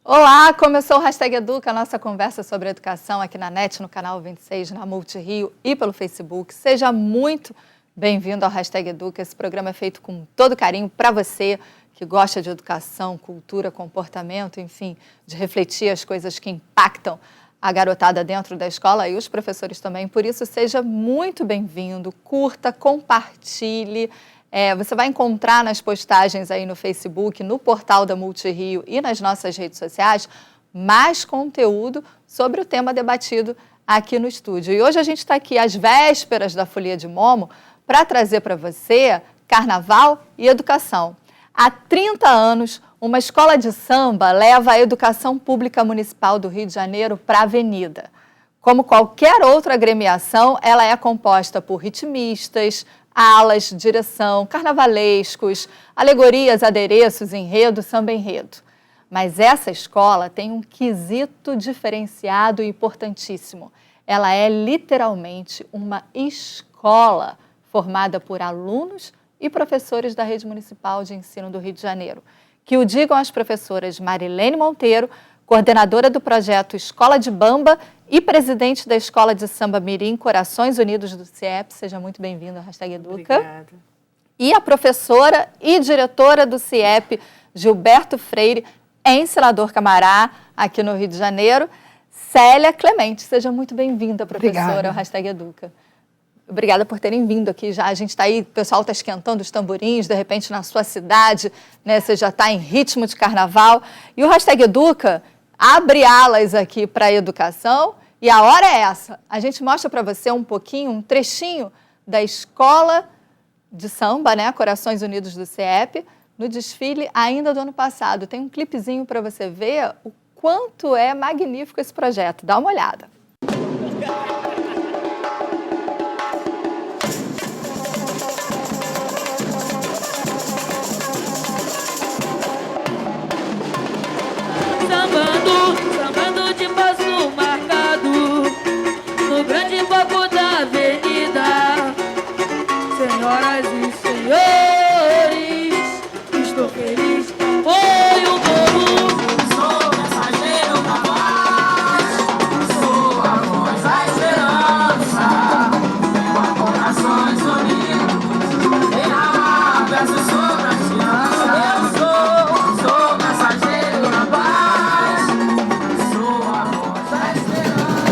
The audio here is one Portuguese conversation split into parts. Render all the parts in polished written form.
Olá, começou o Hashtag Educa, a nossa conversa sobre educação aqui na NET, no canal 26, na Multirio e pelo Facebook. Seja muito bem-vindo ao Hashtag Educa. Esse programa é feito com todo carinho para você que gosta de educação, cultura, comportamento, enfim, de refletir as coisas que impactam a garotada dentro da escola e os professores também. Por isso, seja muito bem-vindo, curta, compartilhe. Você vai encontrar nas postagens aí no Facebook, no portal da Multirio e nas nossas redes sociais mais conteúdo sobre o tema debatido aqui no estúdio. E hoje a gente está aqui às vésperas da Folia de Momo para trazer para você carnaval e educação. Há 30 anos, uma escola de samba leva a educação pública municipal do Rio de Janeiro para a avenida. Como qualquer outra agremiação, ela é composta por ritmistas, alas, direção, carnavalescos, alegorias, adereços, enredo, samba-enredo. Mas essa escola tem um quesito diferenciado e importantíssimo. Ela é literalmente uma escola formada por alunos e professores da Rede Municipal de Ensino do Rio de Janeiro. Que o digam as professoras Marilene Monteiro, coordenadora do projeto Escola de Bamba e presidente da Escola de Samba Mirim Corações Unidos do CIEP. Seja muito bem-vindo ao Hashtag Educa. Obrigada. E a professora e diretora do CIEP, Gilberto Freire, em Senador Camará, aqui no Rio de Janeiro, Célia Clemente. Seja muito bem-vinda, professora, Obrigada. ao Hashtag Educa. Obrigada por terem vindo aqui já. A gente está aí, o pessoal está esquentando os tamborins, de repente na sua cidade, né? Você já está em ritmo de carnaval. E o Hashtag Educa abre alas aqui para a educação e a hora é essa. A gente mostra para você um pouquinho, um trechinho da escola de samba, né? Corações Unidos do CIEP, no desfile ainda do ano passado. Tem um clipezinho para você ver o quanto é magnífico esse projeto. Dá uma olhada. Sambando de passo marcado no grande palco da avenida. Senhoras e senhores, estou feliz, foi um novo. Sou mensageiro da paz, sou a voz da esperança, com corações unidos, derramar versos sobre a criança. Eu sou mensageiro da paz, sou a voz da esperança.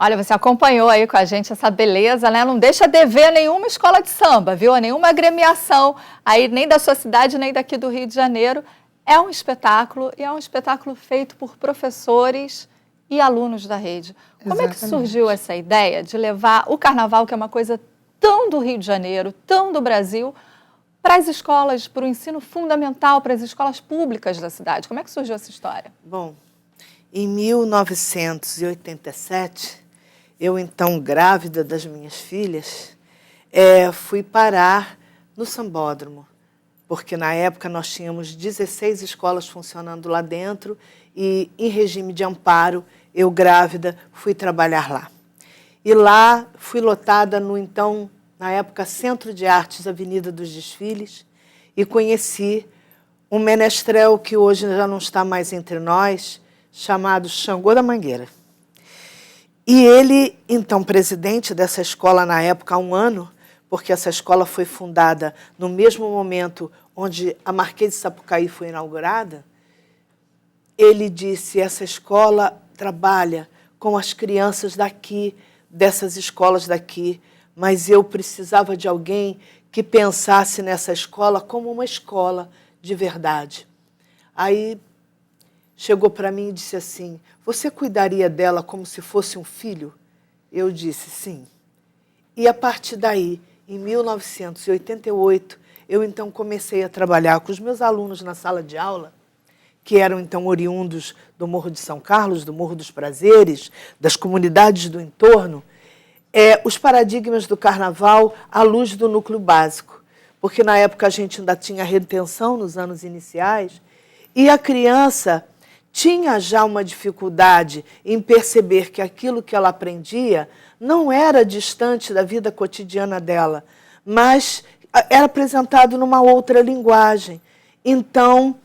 Olha, você acompanhou aí com a gente essa beleza, né? Não deixa dever nenhuma escola de samba, viu? Nenhuma agremiação aí, nem da sua cidade, nem daqui do Rio de Janeiro. É um espetáculo e é um espetáculo feito por professores e alunos da rede. Como é que surgiu essa ideia de levar o carnaval, que é uma coisa tão do Rio de Janeiro, tão do Brasil, para as escolas, para o ensino fundamental, para as escolas públicas da cidade? Como é que surgiu essa história? Bom, em 1987, eu então grávida das minhas filhas, fui parar no Sambódromo, porque na época nós tínhamos 16 escolas funcionando lá dentro e em regime de amparo, eu grávida fui trabalhar lá. E lá fui lotada no então, na época, Centro de Artes, Avenida dos Desfiles, e conheci um menestrel que hoje já não está mais entre nós, chamado Xangô da Mangueira. E ele, então, presidente dessa escola na época há um ano, porque essa escola foi fundada no mesmo momento onde a Marquês de Sapucaí foi inaugurada, ele disse, essa escola trabalha com as crianças daqui, dessas escolas daqui, mas eu precisava de alguém que pensasse nessa escola como uma escola de verdade. Aí chegou para mim e disse assim, você cuidaria dela como se fosse um filho? Eu disse, sim. E a partir daí, em 1988, eu então comecei a trabalhar com os meus alunos na sala de aula que eram então oriundos do Morro de São Carlos, do Morro dos Prazeres, das comunidades do entorno, os paradigmas do carnaval à luz do núcleo básico. Porque na época a gente ainda tinha retenção nos anos iniciais, e a criança tinha já uma dificuldade em perceber que aquilo que ela aprendia não era distante da vida cotidiana dela, mas era apresentado numa outra linguagem. Então,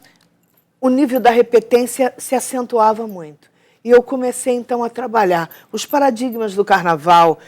o nível da repetência se acentuava muito. E eu comecei, então, a trabalhar os paradigmas do carnaval,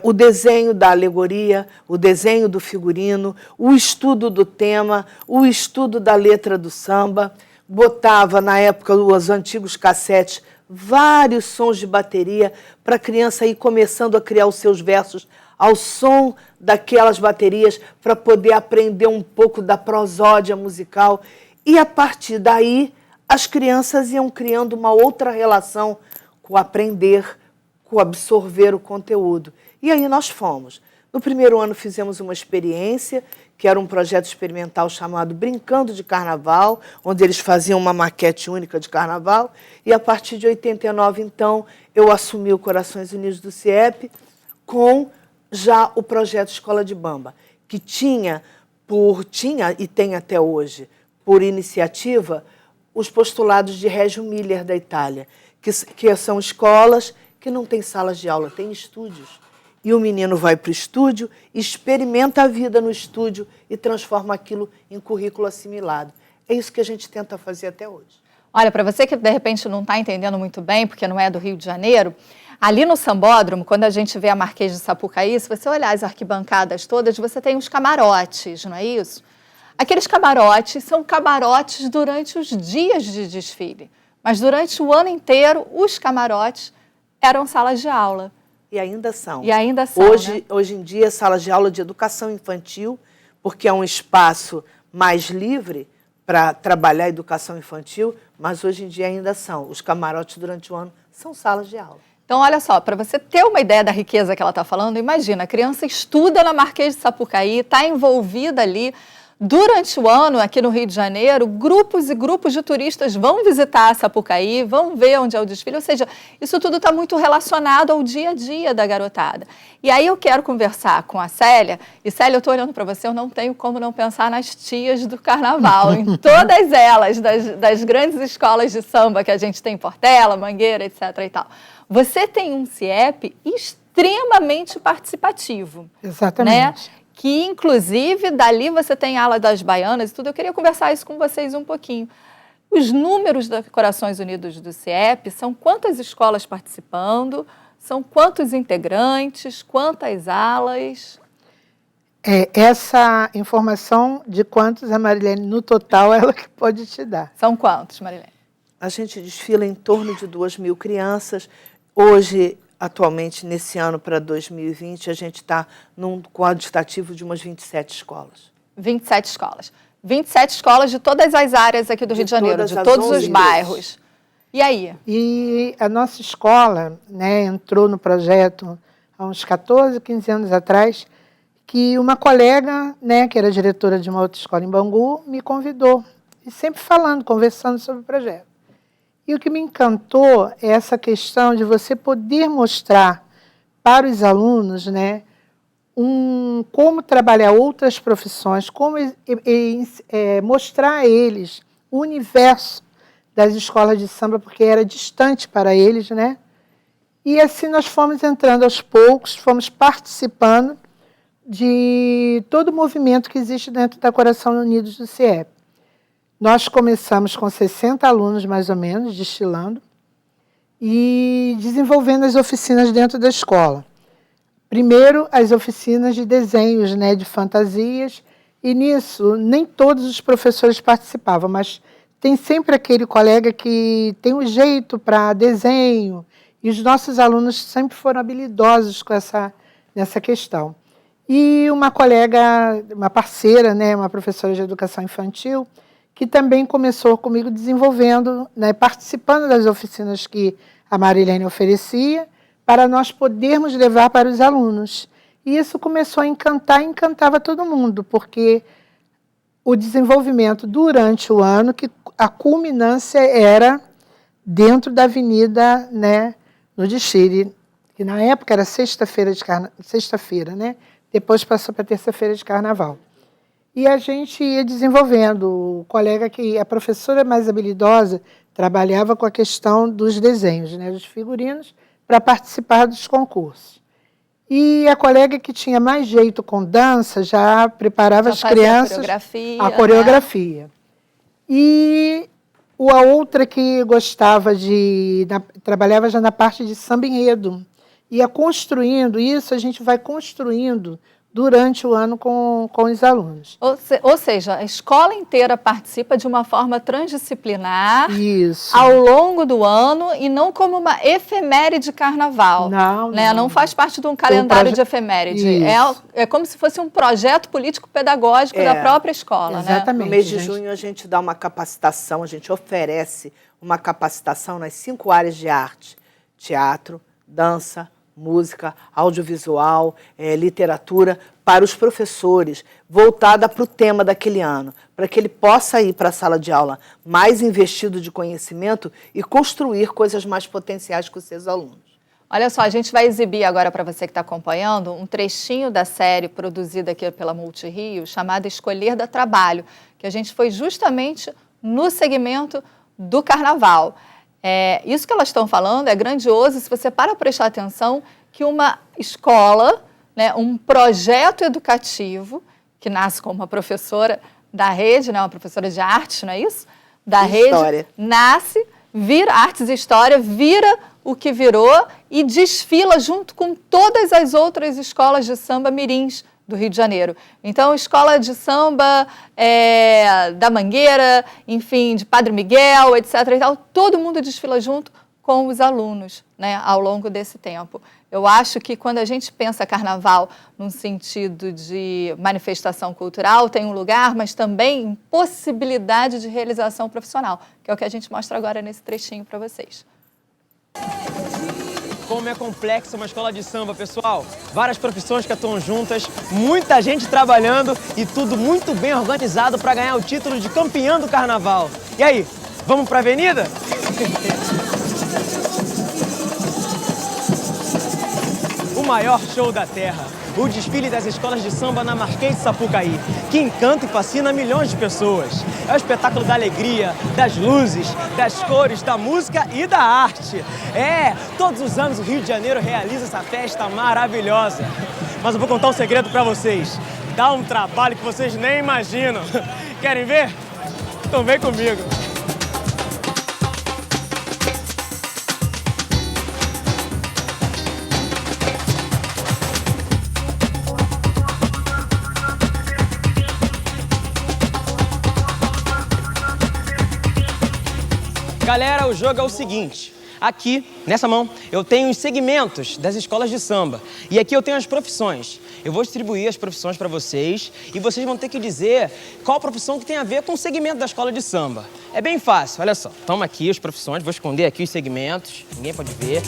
o desenho da alegoria, o desenho do figurino, o estudo do tema, o estudo da letra do samba. Botava, na época, os antigos cassetes, vários sons de bateria para a criança ir começando a criar os seus versos ao som daquelas baterias para poder aprender um pouco da prosódia musical. E, a partir daí, as crianças iam criando uma outra relação com o aprender, com o absorver o conteúdo. E aí nós fomos. No primeiro ano fizemos uma experiência, que era um projeto experimental chamado Brincando de Carnaval, onde eles faziam uma maquete única de carnaval. E a partir de 89, então, eu assumi o Corações Unidos do CIEP com já o projeto Escola de Bamba, que tinha e tem até hoje, por iniciativa, os postulados de Reggio Miller da Itália, que são escolas que não têm salas de aula, têm estúdios. E o menino vai para o estúdio, experimenta a vida no estúdio e transforma aquilo em currículo assimilado. É isso que a gente tenta fazer até hoje. Olha, para você que de repente não está entendendo muito bem, porque não é do Rio de Janeiro, ali no Sambódromo, quando a gente vê a Marquês de Sapucaí, se você olhar as arquibancadas todas, você tem os camarotes, não é isso? Aqueles camarotes são camarotes durante os dias de desfile, mas durante o ano inteiro, os camarotes eram salas de aula. E ainda são. E ainda são, Hoje em dia, salas de aula de educação infantil, porque é um espaço mais livre para trabalhar a educação infantil, mas hoje em dia ainda são. Os camarotes durante o ano são salas de aula. Então, olha só, para você ter uma ideia da riqueza que ela está falando, imagina, a criança estuda na Marquês de Sapucaí, está envolvida ali. Durante o ano, aqui no Rio de Janeiro, grupos e grupos de turistas vão visitar a Sapucaí, vão ver onde é o desfile, ou seja, isso tudo está muito relacionado ao dia a dia da garotada. E aí eu quero conversar com a Célia, e Célia, eu estou olhando para você, eu não tenho como não pensar nas tias do carnaval, em todas elas, das grandes escolas de samba que a gente tem em Portela, Mangueira, etc. e tal. Você tem um CIEP extremamente participativo. Exatamente. Né? Que, inclusive, dali você tem a ala das baianas e tudo. Eu queria conversar isso com vocês um pouquinho. Os números da Corações Unidos do CIEP são quantas escolas participando, são quantos integrantes, quantas alas? Essa informação de quantos, a Marilene, no total, ela que pode te dar. São quantos, Marilene? A gente desfila em torno de 2.000 crianças. Hoje, atualmente, nesse ano para 2020, a gente está num quantitativo de umas 27 escolas. 27 escolas. 27 escolas de todas as áreas aqui do Rio de Janeiro, de todos os bairros. E aí? E a nossa escola, né, entrou no projeto há uns 14, 15 anos atrás, que uma colega, né, que era diretora de uma outra escola em Bangu, me convidou. E sempre falando, conversando sobre o projeto. E o que me encantou é essa questão de você poder mostrar para os alunos, né, como trabalhar outras profissões, como mostrar a eles o universo das escolas de samba, porque era distante para eles, né? E assim nós fomos entrando aos poucos, fomos participando de todo o movimento que existe dentro da Coração Unidos do CIEP. Nós começamos com 60 alunos, mais ou menos, destilando e desenvolvendo as oficinas dentro da escola. Primeiro, as oficinas de desenhos, né, de fantasias, e nisso nem todos os professores participavam, mas tem sempre aquele colega que tem um jeito para desenho, e os nossos alunos sempre foram habilidosos nessa questão. E uma colega, uma parceira, né, uma professora de educação infantil, que também começou comigo desenvolvendo, né, participando das oficinas que a Marilene oferecia, para nós podermos levar para os alunos. E isso começou a encantar e encantava todo mundo, porque o desenvolvimento durante o ano, que a culminância era dentro da avenida, né, no desfile, que na época era sexta-feira, né? Depois passou para terça-feira de carnaval. E a gente ia desenvolvendo. O colega a professora mais habilidosa trabalhava com a questão dos desenhos, né, dos figurinos, para participar dos concursos. E a colega que tinha mais jeito com dança já preparava as crianças a coreografia. Né? E a outra que gostava trabalhava já na parte de samba enredo. Ia construindo isso, a gente vai construindo durante o ano com os alunos. Ou seja, a escola inteira participa de uma forma transdisciplinar Isso. ao longo do ano e não como uma efeméride de carnaval. Não, né? Não faz parte de um calendário de efeméride. É como se fosse um projeto político-pedagógico da própria escola. Exatamente. Né? No mês de junho a gente dá uma capacitação, a gente oferece uma capacitação nas 5 áreas de arte: teatro, dança, música, audiovisual, literatura, para os professores, voltada para o tema daquele ano, para que ele possa ir para a sala de aula mais investido de conhecimento e construir coisas mais potenciais com os seus alunos. Olha só, a gente vai exibir agora para você que está acompanhando um trechinho da série produzida aqui pela Multirio, chamada Escolher Dá Trabalho, que a gente foi justamente no segmento do carnaval. Isso que elas estão falando é grandioso, se você prestar atenção, que uma escola, né, um projeto educativo, que nasce com uma professora da rede, né, uma professora de arte, não é isso? Da rede, nasce, vira artes e história, vira o que virou e desfila junto com todas as outras escolas de samba mirins do Rio de Janeiro. Então, escola de samba da Mangueira, enfim, de Padre Miguel, etc. e tal, todo mundo desfila junto com os alunos, né, ao longo desse tempo. Eu acho que quando a gente pensa carnaval num sentido de manifestação cultural, tem um lugar, mas também em possibilidade de realização profissional, que é o que a gente mostra agora nesse trechinho para vocês. Como é complexa uma escola de samba, pessoal. Várias profissões que atuam juntas, muita gente trabalhando e tudo muito bem organizado para ganhar o título de campeão do carnaval. E aí, vamos para a avenida? O maior show da terra, o desfile das escolas de samba na Marquês de Sapucaí, que encanta e fascina milhões de pessoas. É o espetáculo da alegria, das luzes, das cores, da música e da arte. Todos os anos o Rio de Janeiro realiza essa festa maravilhosa. Mas eu vou contar um segredo para vocês. Dá um trabalho que vocês nem imaginam. Querem ver? Então vem comigo. Galera, o jogo é o seguinte. Aqui, nessa mão, eu tenho os segmentos das escolas de samba. E aqui eu tenho as profissões. Eu vou distribuir as profissões para vocês e vocês vão ter que dizer qual profissão que tem a ver com o segmento da escola de samba. É bem fácil, olha só. Toma aqui as profissões, vou esconder aqui os segmentos. Ninguém pode ver.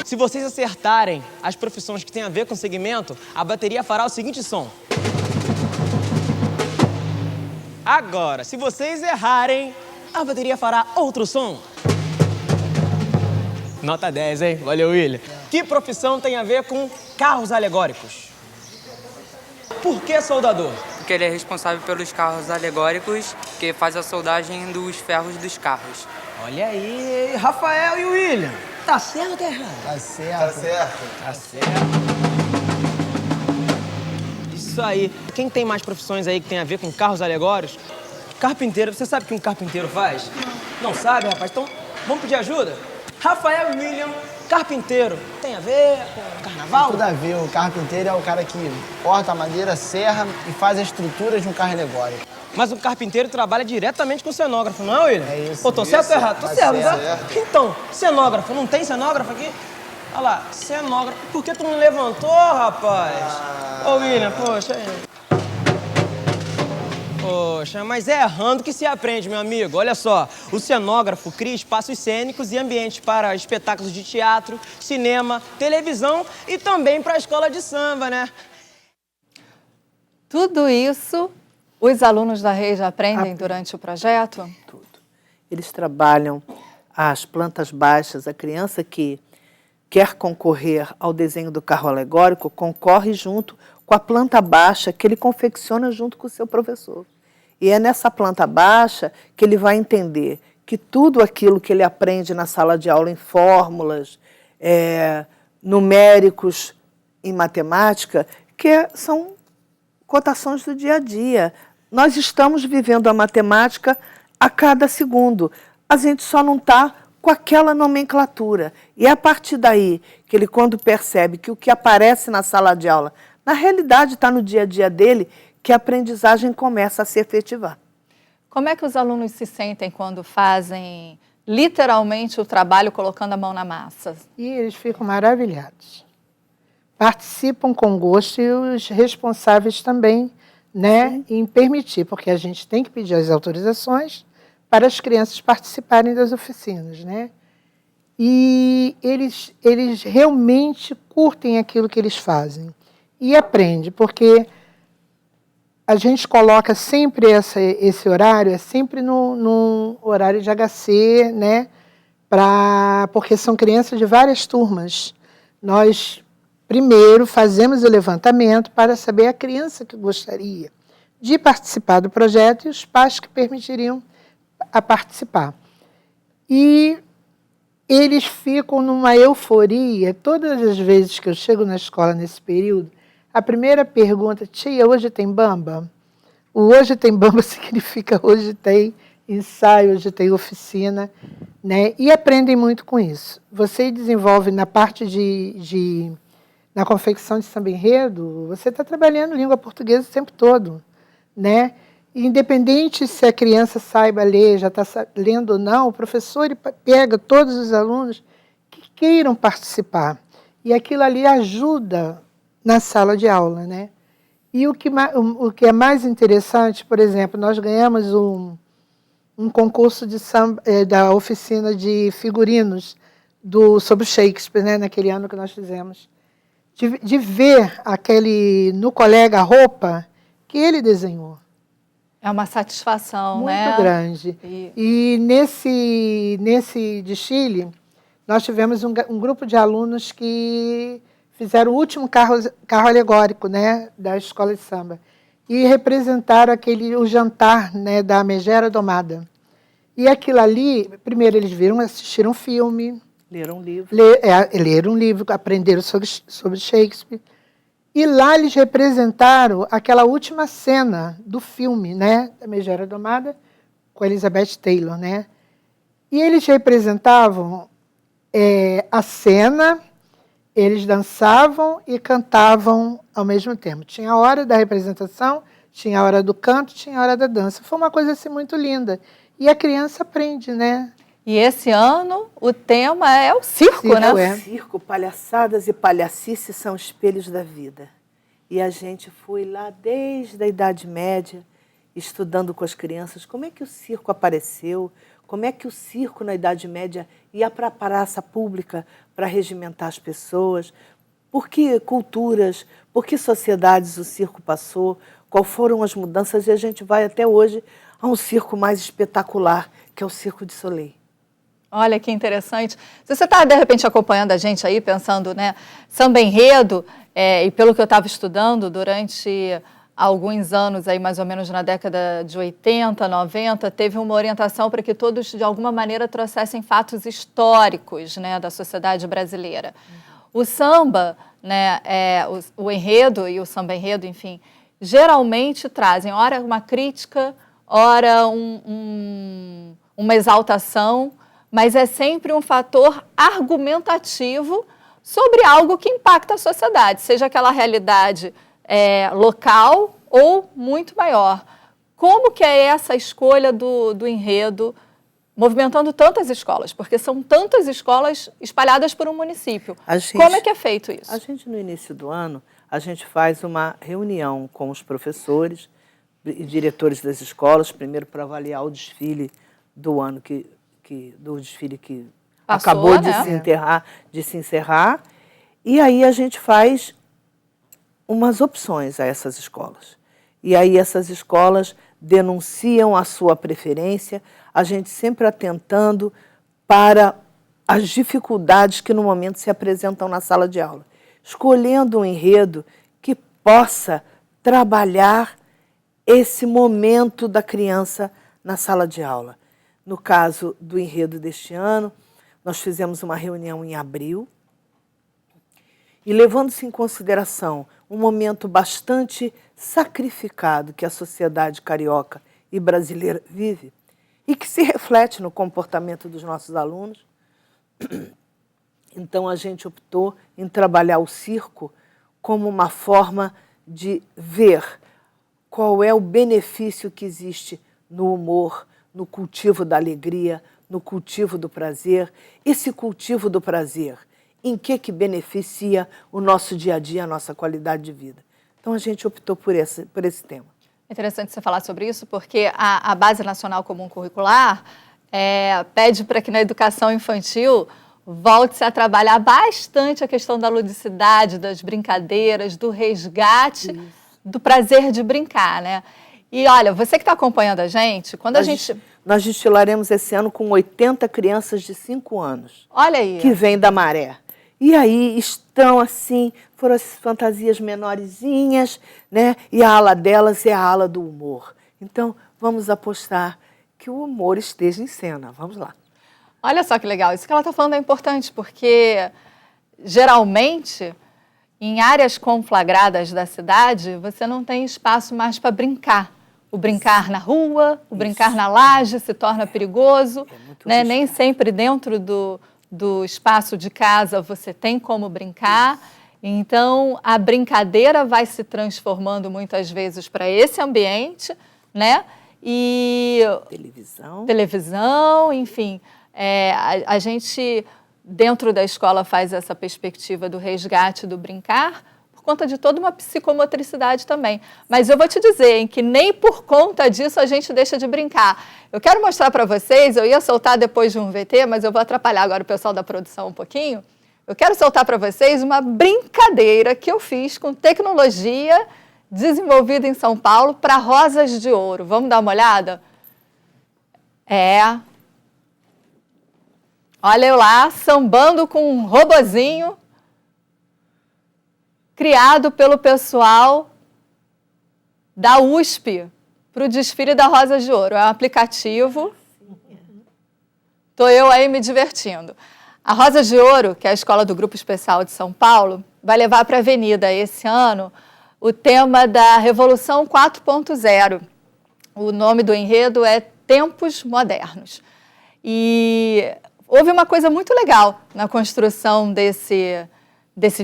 Se vocês acertarem as profissões que têm a ver com o segmento, a bateria fará o seguinte som. Agora, se vocês errarem, a bateria fará outro som. Nota 10, hein? Valeu, William. Que profissão tem a ver com carros alegóricos? Por que soldador? Porque ele é responsável pelos carros alegóricos, que faz a soldagem dos ferros dos carros. Olha aí, Rafael e William. Tá certo ou tá errado? Tá certo. Tá certo. Tá certo. Isso aí. Quem tem mais profissões aí que tem a ver com carros alegóricos? Carpinteiro. Você sabe o que um carpinteiro faz? Não sabe, rapaz? Então, vamos pedir ajuda? Rafael e William, carpinteiro. Tem a ver com carnaval? Tem tudo a ver. O carpinteiro é o cara que corta a madeira, serra e faz a estrutura de um carro alegórico. Mas o carpinteiro trabalha diretamente com o cenógrafo, não é, William? É isso. Pô, tô certo ou errado? Tô certo, tá? certo. Então, cenógrafo. Não tem cenógrafo aqui? Olha lá, cenógrafo. Por que tu não levantou, rapaz? Ô, William, poxa aí. Poxa, mas é errando que se aprende, meu amigo. Olha só, o cenógrafo cria espaços cênicos e ambientes para espetáculos de teatro, cinema, televisão e também para a escola de samba, né? Tudo isso os alunos da rede aprendem durante o projeto? Tudo. Eles trabalham as plantas baixas. A criança que quer concorrer ao desenho do carro alegórico concorre junto com a planta baixa que ele confecciona junto com o seu professor. E é nessa planta baixa que ele vai entender que tudo aquilo que ele aprende na sala de aula em fórmulas, numéricos, em matemática, são cotações do dia a dia. Nós estamos vivendo a matemática a cada segundo. A gente só não está com aquela nomenclatura. E é a partir daí que ele, quando percebe que o que aparece na sala de aula, na realidade está no dia a dia dele, que a aprendizagem começa a se efetivar. Como é que os alunos se sentem quando fazem literalmente o trabalho colocando a mão na massa? E eles ficam maravilhados. Participam com gosto e os responsáveis também, né, em permitir, porque a gente tem que pedir as autorizações para as crianças participarem das oficinas, né? E eles realmente curtem aquilo que eles fazem e aprendem, porque a gente coloca sempre esse horário, é sempre no horário de HC, né? Porque são crianças de várias turmas. Nós, primeiro, fazemos o levantamento para saber a criança que gostaria de participar do projeto e os pais que permitiriam a participar. E eles ficam numa euforia. Todas as vezes que eu chego na escola nesse período, a primeira pergunta: tia, hoje tem bamba? O hoje tem bamba significa hoje tem ensaio, hoje tem oficina, né? E aprendem muito com isso. Você desenvolve na parte na confecção de samba-enredo, você está trabalhando língua portuguesa o tempo todo, né? Independente se a criança saiba ler, já está lendo ou não, o professor pega todos os alunos que queiram participar. E aquilo ali ajuda na sala de aula, né? E o que é mais interessante, por exemplo, nós ganhamos um concurso de samba, da oficina de figurinos sobre Shakespeare, né, naquele ano que nós fizemos. De ver no colega a roupa que ele desenhou. É uma satisfação, muito né? Grande. E nesse desfile, nós tivemos um grupo de alunos que fizeram o último carro alegórico, né, da escola de samba. E representaram o jantar, né, da Megera Domada. E aquilo ali, primeiro eles assistiram um filme. Leram um livro. Leram um livro, aprenderam sobre Shakespeare. E lá eles representaram aquela última cena do filme, né, da Megera Domada, com Elizabeth Taylor, né? E eles representavam a cena, eles dançavam e cantavam ao mesmo tempo. Tinha a hora da representação, tinha a hora do canto, tinha a hora da dança. Foi uma coisa assim muito linda. E a criança aprende, né? E esse ano o tema é o circo, né? O circo, palhaçadas e palhacice são espelhos da vida. E a gente foi lá desde a Idade Média, estudando com as crianças como é que o circo apareceu, como é que o circo na Idade Média ia para a praça pública para regimentar as pessoas, por que culturas, por que sociedades o circo passou, quais foram as mudanças, e a gente vai até hoje a um circo mais espetacular, que é o Circo de Soleil. Olha que interessante. Se você está, de repente, acompanhando a gente aí, pensando, né, samba-enredo, e pelo que eu estava estudando durante alguns anos, aí, mais ou menos na década de 80, 90, teve uma orientação para que todos, de alguma maneira, trouxessem fatos históricos, né, da sociedade brasileira. O samba, né, o enredo e o samba-enredo, enfim, geralmente trazem, ora uma crítica, ora uma exaltação, mas é sempre um fator argumentativo sobre algo que impacta a sociedade, seja aquela realidade local ou muito maior. Como que é essa escolha do enredo movimentando tantas escolas? Porque são tantas escolas espalhadas por um município. Como é que é feito isso? A gente, no início do ano, a gente faz uma reunião com os professores e diretores das escolas, primeiro para avaliar o desfile do ano do desfile que passou, acabou de, né? se encerrar, e aí a gente faz umas opções a essas escolas. e aí essas escolas denunciam a sua preferência, a gente sempre atentando para as dificuldades que no momento se apresentam na sala de aula, escolhendo um enredo que possa trabalhar esse momento da criança na sala de aula. No caso do enredo deste ano, nós fizemos uma reunião em abril e, levando-se em consideração um momento bastante sacrificado que a sociedade carioca e brasileira vive e que se reflete no comportamento dos nossos alunos, então a gente optou em trabalhar o circo como uma forma de ver qual é o benefício que existe no humor, no cultivo da alegria, no cultivo do prazer. Esse cultivo do prazer, em que beneficia o nosso dia a dia, a nossa qualidade de vida. Então a gente optou por esse tema. É interessante você falar sobre isso, porque a Base Nacional Comum Curricular pede para que na educação infantil volte-se a trabalhar bastante a questão da ludicidade, das brincadeiras, do resgate, do prazer de brincar, né? E olha, você que está acompanhando a gente, Nós destilaremos esse ano com 80 crianças de 5 anos. Olha aí. Que vêm da Maré. E aí estão assim, foram as fantasias menorzinhas, né? E a ala delas é a ala do humor. Então, vamos apostar que o humor esteja em cena. Vamos lá. Olha só que legal. Isso que ela está falando é importante, porque geralmente, em áreas conflagradas da cidade, você não tem espaço mais para brincar. O brincar na rua, o brincar na laje se torna perigoso, né? Nem sempre dentro do espaço de casa você tem como brincar. Então, a brincadeira vai se transformando muitas vezes para esse ambiente, né? E televisão, enfim. A gente, dentro da escola, faz essa perspectiva do resgate do brincar, por conta de toda uma psicomotricidade também. Mas eu vou te dizer, hein, que nem por conta disso a gente deixa de brincar. Eu quero mostrar para vocês, eu ia soltar depois de um VT, mas eu vou atrapalhar agora o pessoal da produção um pouquinho. Eu quero soltar para vocês uma brincadeira que eu fiz com tecnologia desenvolvida em São Paulo para Rosas de Ouro. Vamos dar uma olhada? Olha eu lá, sambando com um robozinho criado pelo pessoal da USP para o desfile da Rosas de Ouro. É um aplicativo. Estou eu aí me divertindo. A Rosas de Ouro, que é a escola do Grupo Especial de São Paulo, vai levar para a Avenida esse ano o tema da Revolução 4.0. O nome do enredo é Tempos Modernos. E houve uma coisa muito legal na construção desse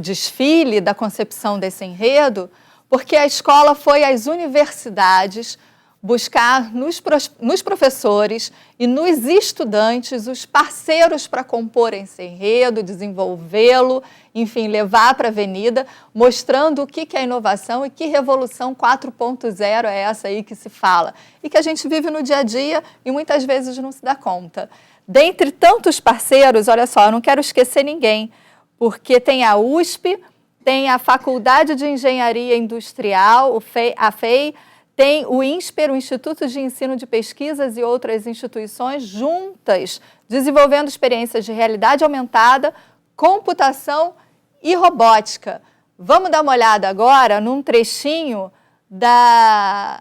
desfile, da concepção desse enredo, porque a escola foi às universidades buscar nos professores e nos estudantes os parceiros para compor esse enredo, desenvolvê-lo, enfim, levar para a avenida, mostrando o que é inovação e que revolução 4.0 é essa aí que se fala. E que a gente vive no dia a dia e muitas vezes não se dá conta. Dentre tantos parceiros, olha só, eu não quero esquecer ninguém, porque tem a USP, tem a Faculdade de Engenharia Industrial, a FEI, tem o INSPER, o Instituto de Ensino de Pesquisas e outras instituições juntas, desenvolvendo experiências de realidade aumentada, computação e robótica. Vamos dar uma olhada agora num trechinho da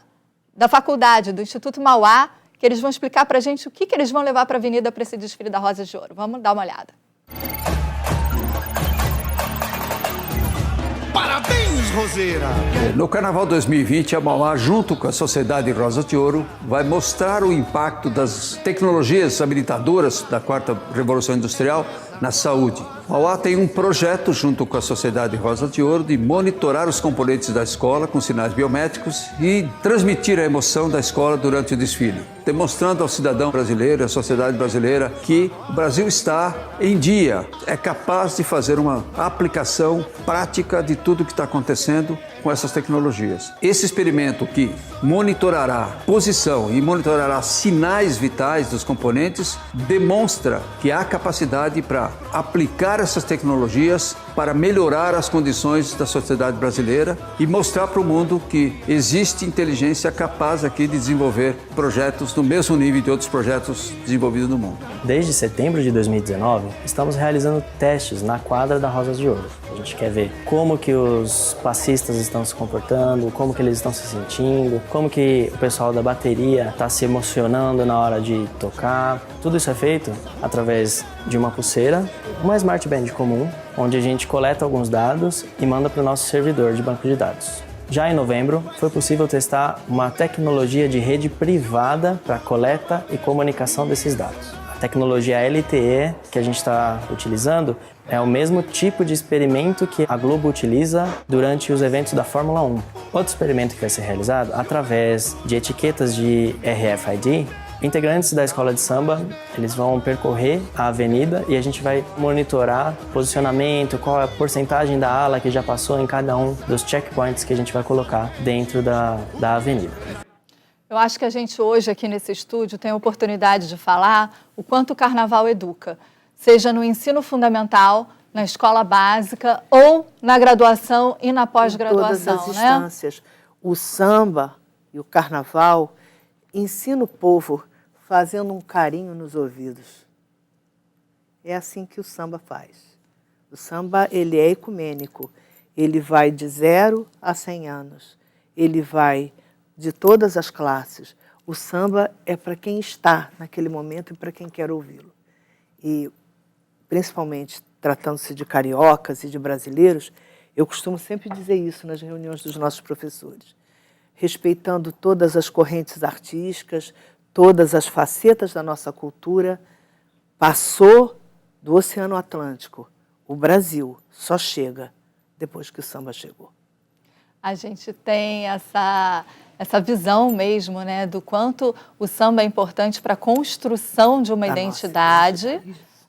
faculdade, do Instituto Mauá, que eles vão explicar para a gente o que eles vão levar para a avenida para esse desfile da Rosas de Ouro. Vamos dar uma olhada. Parabéns, Roseira! No Carnaval 2020, a Mauá, junto com a Sociedade Rosas de Ouro, vai mostrar o impacto das tecnologias habilitadoras da quarta revolução industrial na saúde. A Mauá tem um projeto, junto com a Sociedade Rosas de Ouro, de monitorar os componentes da escola com sinais biométricos e transmitir a emoção da escola durante o desfile, demonstrando ao cidadão brasileiro, à sociedade brasileira, que o Brasil está em dia, é capaz de fazer uma aplicação prática de tudo que está acontecendo com essas tecnologias. Esse experimento que monitorará posição e monitorará sinais vitais dos componentes demonstra que há capacidade para aplicar essas tecnologias para melhorar as condições da sociedade brasileira e mostrar para o mundo que existe inteligência capaz aqui de desenvolver projetos no mesmo nível de outros projetos desenvolvidos no mundo. Desde setembro de 2019, estamos realizando testes na quadra da Rosas de Ouro. A gente quer ver como que os passistas estão se comportando, como que eles estão se sentindo, como que o pessoal da bateria está se emocionando na hora de tocar. Tudo isso é feito através de uma pulseira, uma Smart Band comum, onde a gente coleta alguns dados e manda para o nosso servidor de banco de dados. Já em novembro, foi possível testar uma tecnologia de rede privada para coleta e comunicação desses dados. A tecnologia LTE que a gente está utilizando é o mesmo tipo de experimento que a Globo utiliza durante os eventos da Fórmula 1. Outro experimento que vai ser realizado através de etiquetas de RFID. Integrantes da escola de samba, eles vão percorrer a avenida e a gente vai monitorar posicionamento, qual é a porcentagem da ala que já passou em cada um dos checkpoints que a gente vai colocar dentro da avenida. Eu acho que a gente hoje aqui nesse estúdio tem a oportunidade de falar o quanto o carnaval educa, seja no ensino fundamental, na escola básica ou na graduação e na pós-graduação. Todas as instâncias. O samba e o carnaval ensina o povo fazendo um carinho nos ouvidos. É assim que o samba faz. O samba, ele é ecumênico. Ele vai de 0 a 100 anos. Ele vai de todas as classes. O samba é para quem está naquele momento e para quem quer ouvi-lo. E, principalmente, tratando-se de cariocas e de brasileiros, eu costumo sempre dizer isso nas reuniões dos nossos professores. Respeitando todas as correntes artísticas, todas as facetas da nossa cultura, passou do Oceano Atlântico. O Brasil só chega depois que o samba chegou. A gente tem essa visão mesmo, né, do quanto o samba é importante para a construção de uma identidade,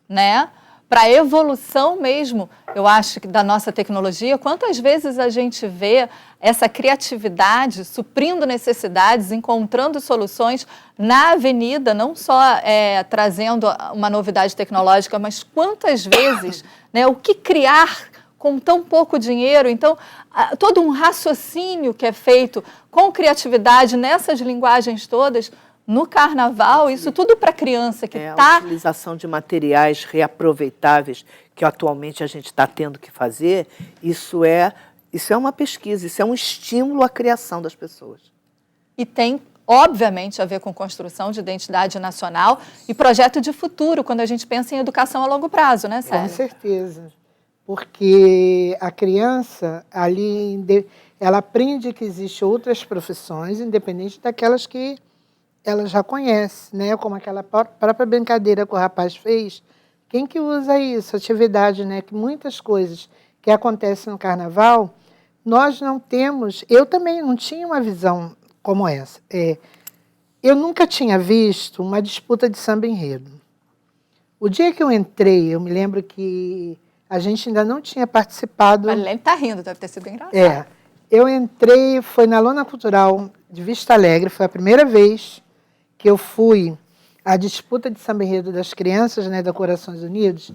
né? Para a evolução mesmo, eu acho, da nossa tecnologia. Quantas vezes a gente vê essa criatividade suprindo necessidades, encontrando soluções na avenida, não só trazendo uma novidade tecnológica, mas quantas vezes, né, o que criar com tão pouco dinheiro. Então, todo um raciocínio que é feito com criatividade nessas linguagens todas. No carnaval, isso tudo para criança que está... A utilização de materiais reaproveitáveis que atualmente a gente está tendo que fazer, isso é uma pesquisa, isso é um estímulo à criação das pessoas. E tem, obviamente, a ver com construção de identidade nacional e projeto de futuro, quando a gente pensa em educação a longo prazo, né, Célia? Com certeza, porque a criança, ali, ela aprende que existem outras profissões, independente daquelas que ela já conhece, né? Como aquela própria brincadeira que o rapaz fez. Quem que usa isso? Atividade, né? Que muitas coisas que acontecem no carnaval, nós não temos... Eu também não tinha uma visão como essa. Eu nunca tinha visto uma disputa de samba enredo. O dia que eu entrei, eu me lembro que a gente ainda não tinha participado... Mas ele está rindo, deve ter sido engraçado. Eu entrei, foi na Lona Cultural de Vista Alegre, foi a primeira vez que eu fui à disputa de samba enredo das crianças, né, da Corações Unidos.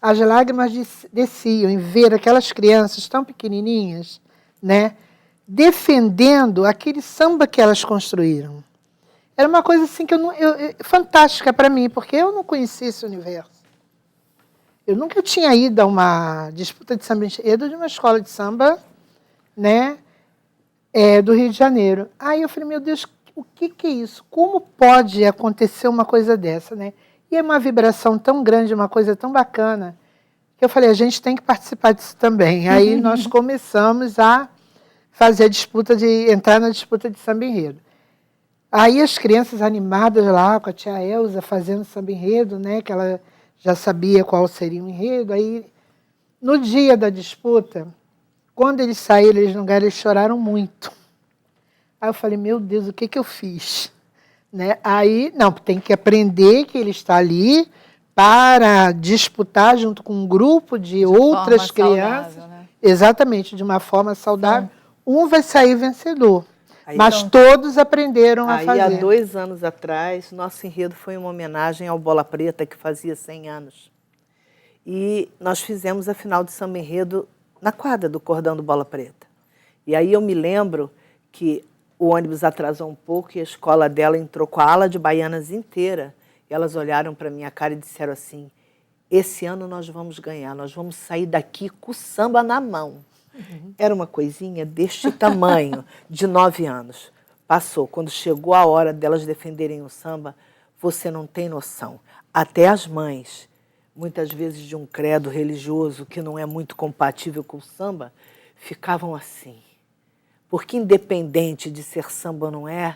As lágrimas desciam em ver aquelas crianças tão pequenininhas, né, defendendo aquele samba que elas construíram. Era uma coisa assim que fantástica para mim, porque eu não conhecia esse universo. Eu nunca tinha ido a uma disputa de samba enredo de uma escola de samba, né, do Rio de Janeiro. Aí eu falei, meu Deus, o que é isso? Como pode acontecer uma coisa dessa, né? E é uma vibração tão grande, uma coisa tão bacana, que eu falei, a gente tem que participar disso também. Aí nós começamos a fazer a disputa entrar na disputa de samba enredo. Aí as crianças animadas lá, com a tia Elza fazendo samba enredo, né? Que ela já sabia qual seria o enredo. Aí, no dia da disputa, quando eles saíram, eles choraram muito. Aí eu falei, meu Deus, o que eu fiz? Né? Aí, não, tem que aprender que ele está ali para disputar junto com um grupo de outras crianças. Saudável, né? Exatamente, de uma forma saudável. Um vai sair vencedor. Mas todos aprenderam a fazer. Há 2 anos atrás, nosso enredo foi uma homenagem ao Bola Preta, que fazia 100 anos. e nós fizemos a final de samba enredo na quadra do Cordão do Bola Preta. E aí eu me lembro que o ônibus atrasou um pouco e a escola dela entrou com a ala de baianas inteira. E elas olharam para minha cara e disseram assim, esse ano nós vamos ganhar, nós vamos sair daqui com o samba na mão. Era uma coisinha deste tamanho, de 9 anos. Passou. Quando chegou a hora delas defenderem o samba, você não tem noção. Até as mães, muitas vezes de um credo religioso que não é muito compatível com o samba, ficavam assim. Porque independente de ser samba ou não é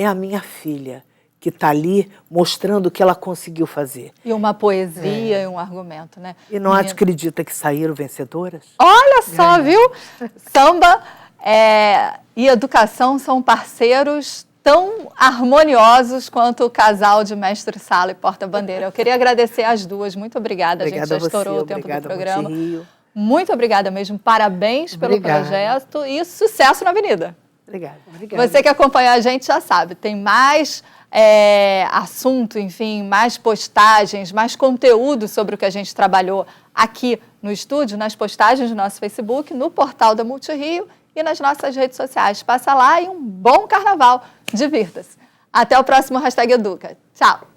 a minha filha que está ali mostrando o que ela conseguiu fazer. E uma poesia e um argumento, né? E não acredita que saíram vencedoras? Olha só, viu? Samba e educação são parceiros tão harmoniosos quanto o casal de mestre sala e porta-bandeira. Eu queria agradecer as duas. Muito obrigada. Obrigada, a gente já estourou o tempo do programa. Muito obrigada mesmo. Parabéns pelo projeto e sucesso na Avenida. Obrigada. Você que acompanha a gente já sabe, tem mais assunto, enfim, mais postagens, mais conteúdo sobre o que a gente trabalhou aqui no estúdio, nas postagens do nosso Facebook, no portal da Multirio e nas nossas redes sociais. Passa lá e um bom carnaval. Divirta-se. Até o próximo #Educa. Tchau!